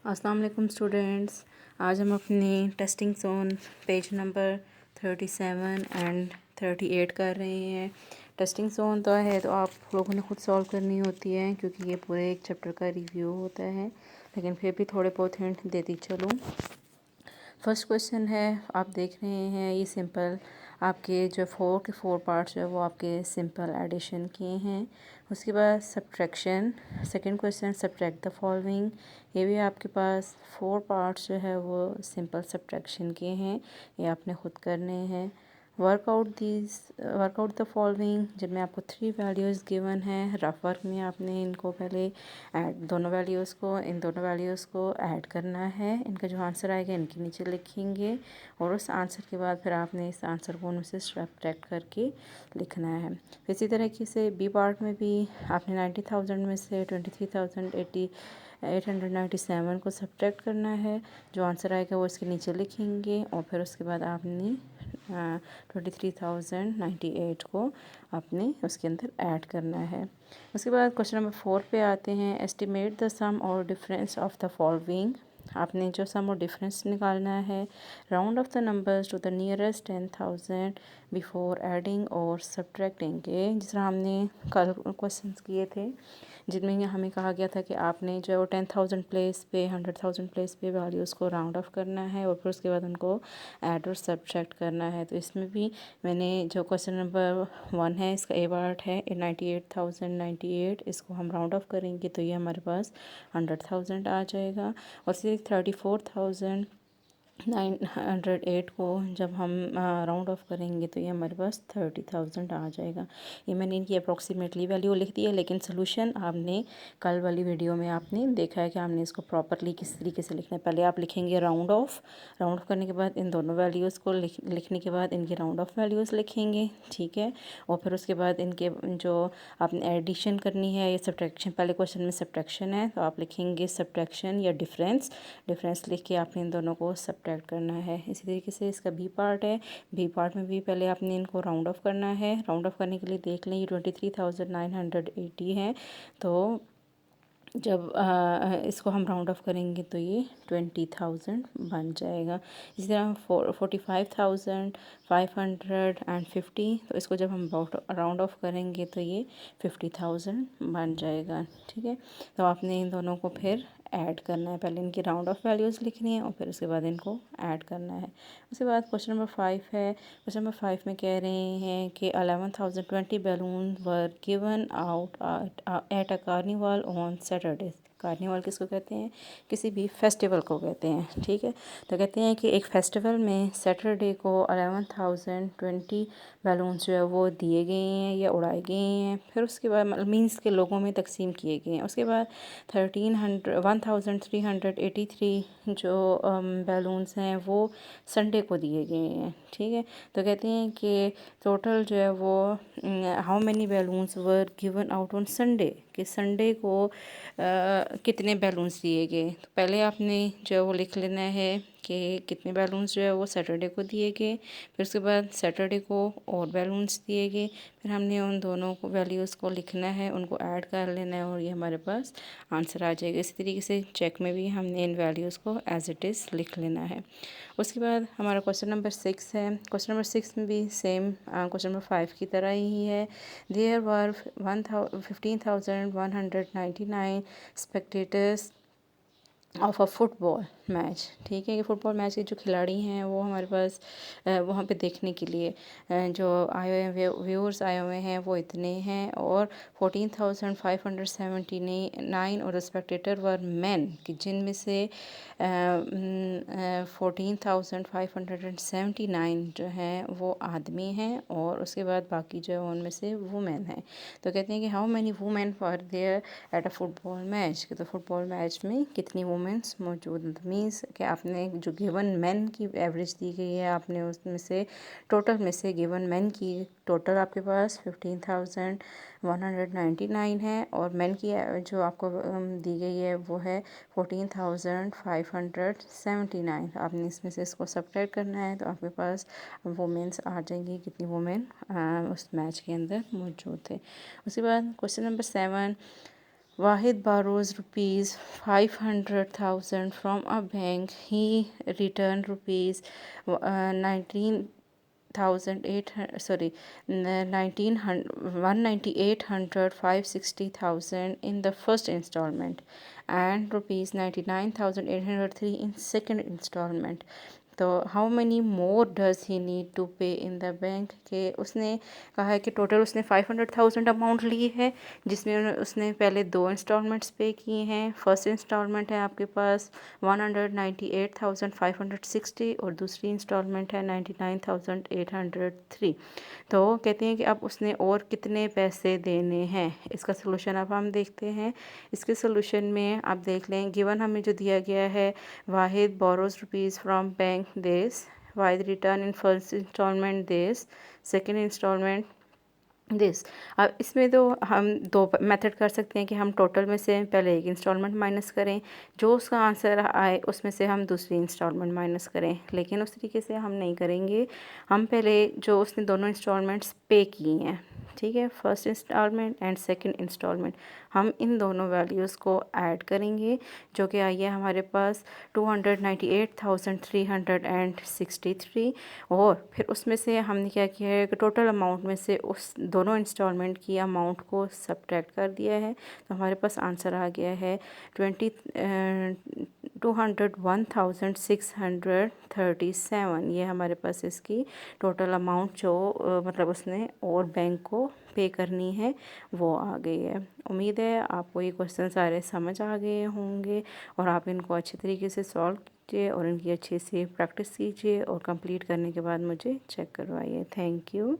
अस्सलाम वालेकुम स्टूडेंट्स। आज हम अपनी testing zone page number 37 and 38 कर रहे हैं। टेस्टिंग जोन तो है तो आप लोगों ने खुद सॉल्व करनी होती है क्योंकि ये पूरे एक चैप्टर का रिव्यू होता है, लेकिन फिर भी थोड़े बहुत हिंट देती चलूँ। फर्स्ट क्वेश्चन है, आप देख रहे हैं ये सिंपल आपके जो 4 के 4 पार्ट्स है वो आपके सिंपल एडिशन के हैं। उसके बाद subtraction, second question subtract the following, ये भी आपके पास 4 पार्ट्स जो है वो सिंपल सब्ट्रैक्शन के हैं, ये आपने खुद करने हैं। वर्कआउट द फॉलोइंग, जिनमें आपको 3 वैल्यूज़ गिवन है। रफ वर्क में आपने इनको पहले ऐड इन दोनों वैल्यूज़ को ऐड करना है। इनका जो आंसर आएगा इनके नीचे लिखेंगे और उस आंसर के बाद फिर आपने इस आंसर को उनसे सब्ट्रैक्ट करके लिखना है। इसी तरीके से बी पार्ट में भी आपने 90,000 में से 23,897 को सब्ट्रैक्ट करना है। जो आंसर आएगा वो इसके नीचे लिखेंगे और फिर उसके बाद आपने 23,098 को आपने उसके अंदर ऐड करना है। उसके बाद क्वेश्चन नंबर 4 पे आते हैं। एस्टिमेट द सम और डिफरेंस ऑफ द फॉलोइंग, आपने जो सम और डिफरेंस निकालना है। Round off the numbers to the nearest 10,000 before adding और सब्ट्रैक्टिंग के, जिस तरह हमने कल क्वेश्चन किए थे जिनमें हमें कहा गया था कि आपने जो है वो 10,000 प्लेस पे 100,000 प्लेस पे वैल्यूज़ को राउंड ऑफ करना है और फिर उसके बाद उनको ऐड और सब्ट्रैक्ट करना है। तो इसमें भी मैंने जो क्वेश्चन नंबर 1 है इसका ए पार्ट है 98,098, इसको हम राउंड ऑफ करेंगे तो ये हमारे पास 100,000 आ जाएगा। और फिर 34,908 को जब हम राउंड ऑफ करेंगे तो ये हमारे पास 30,000 आ जाएगा। ये मैंने इनकी अप्रॉक्सीमेटली वैल्यू लिख दी है, लेकिन सोल्यूशन आपने कल वाली वीडियो में आपने देखा है कि हमने इसको प्रॉपरली किस तरीके से लिखना है। पहले आप लिखेंगे राउंड ऑफ करने के बाद इन दोनों वैल्यूज़ को लिखने के बाद इनकी राउंड ऑफ वैल्यूज़ लिखेंगे, ठीक है। और फिर उसके बाद इनके जो आपने एडिशन करनी है या सब्ट्रैक्शन, पहले क्वेश्चन में सब्ट्रैक्शन है तो आप लिखेंगे सब्ट्रैक्शन या डिफरेंस लिख के आपने इन दोनों को सब्ट्रैक्ट करना है। इसी तरीके से इसका बी पार्ट है। बी पार्ट में भी पहले आपने इनको राउंड ऑफ करना है। राउंड ऑफ करने के लिए देख लें ये 23,980 है, तो जब इसको हम राउंड ऑफ करेंगे तो ये 20,000 बन जाएगा। इसी तरह 45,550, तो इसको जब हम राउंड ऑफ करेंगे तो ये 50,000 बन जाएगा, ठीक है। तो आपने इन दोनों को फिर ऐड करना है, पहले इनकी राउंड ऑफ वैल्यूज़ लिखनी है और फिर उसके बाद इनको ऐड करना है। उसके बाद क्वेश्चन नंबर 5 है। क्वेश्चन नंबर 5 में कह रहे हैं कि 11,020 balloon were given out at a carnival on Saturday. Carnival किसको कहते हैं? किसी भी फेस्टिवल को कहते हैं, ठीक है। तो कहते हैं कि एक फेस्टिवल में सैटरडे को 11,020 बैलून्स जो है वो दिए गए हैं या उड़ाए गए हैं। फिर उसके बाद मीन्स के लोगों में तकसीम किए गए हैं। उसके बाद 1383 जो बैलून्स हैं वो संडे को दिए गए हैं, ठीक है। तो कहते हैं कि टोटल जो है वो how many balloons were given out on Sunday, कि संडे को कितने बैलून्स दिए गए। तो पहले आपने जो है वो लिख लेना है कि कितने बैलून्स जो है वो सैटरडे को दिए गए, फिर उसके बाद सैटरडे को और बैलून्स दिए गए, फिर हमने उन दोनों को वैल्यूज़ को लिखना है, उनको ऐड कर लेना है और ये हमारे पास आंसर आ जाएगा। इसी तरीके से चेक में भी हमने इन वैल्यूज़ को एज इट इज़ लिख लेना है। उसके बाद हमारा क्वेश्चन नंबर 6 है। क्वेश्चन नंबर 6 में भी सेम क्वेश्चन नंबर 5 की तरह ही है। There were 15,199 spectators of a football match, ठीक है। ये फुटबॉल मैच के जो खिलाड़ी हैं वो हमारे पास वहाँ पे देखने के लिए जो आए हुए हैं व्यूअर्स आए हुए हैं वो इतने हैं, और 14,579 और स्पेक्टेटर वर मैन, कि जिनमें से 14,579 जो हैं वो आदमी हैं और उसके बाद बाकी जो है उनमें से वुमेन हैं। तो कहते हैं कि how many women were there at a football match, तो फुटबॉल मैच में कितनी वुमेन्स मौजूद हैं। मीन्स कि आपने जो गिवन मैन की एवरेज दी गई है, आपने उसमें से टोटल में से गिवन मैन की टोटल आपके पास 15,199 है और मैन की जो आपको दी गई है वो है 14,579। आपने इसमें से इसको सब्ट्रैक्ट करना है तो आपके पास वुमेन्स आ जाएंगी, कितनी वुमेन उस मैच के अंदर मौजूद थे। उसके बाद question number 7, Wahid borrows rupees 500,000 from a bank. He returned rupees 19,800 sorry 198,800 560,000 in the first installment and rupees 99,803 in second installment. तो how money more does he need to pay in the bank के उसने कहा है कि total उसने 500,000 amount ली है, जिसमें उसने पहले 2 इंस्टॉलमेंट्स पे किए हैं। फर्स्ट इंस्टॉलमेंट है आपके पास 198,560 और दूसरी इंस्टॉलमेंट है 99,803। तो कहते हैं कि अब उसने और कितने पैसे देने हैं। इसका सोल्यूशन अब हम देखते हैं। इसके सोल्यूशन में आप देख लें, गिवन हमें जो दिया गया है, Wahid borrows rupees from bank this, Wahid return in first instalment this, second instalment this. अब इसमें तो हम 2 मेथड कर सकते हैं कि हम टोटल में से पहले एक इंस्टॉलमेंट माइनस करें, जो उसका आंसर आए उसमें से हम दूसरी इंस्टॉलमेंट माइनस करें, लेकिन उस तरीके से हम नहीं करेंगे। हम पहले जो उसने दोनों इंस्टॉलमेंट्स पे किए हैं, ठीक है, first installment and second installment, हम इन दोनों वैल्यूज़ को ऐड करेंगे, जो कि आई है हमारे पास 298,363 और फिर उसमें से हमने क्या किया है कि टोटल अमाउंट में से उस दोनों इंस्टॉलमेंट की अमाउंट को सब्ट्रैक्ट कर दिया है। तो हमारे पास आंसर आ गया है 201,637। ये हमारे पास इसकी टोटल अमाउंट जो मतलब उसने और बैंक को पे करनी है वो आ गई है। उम्मीद है आपको ये क्वेश्चन सारे समझ आ गए होंगे और आप इनको अच्छे तरीके से सॉल्व कीजिए और इनकी अच्छे से प्रैक्टिस कीजिए और कंप्लीट करने के बाद मुझे चेक करवाइए। Thank you.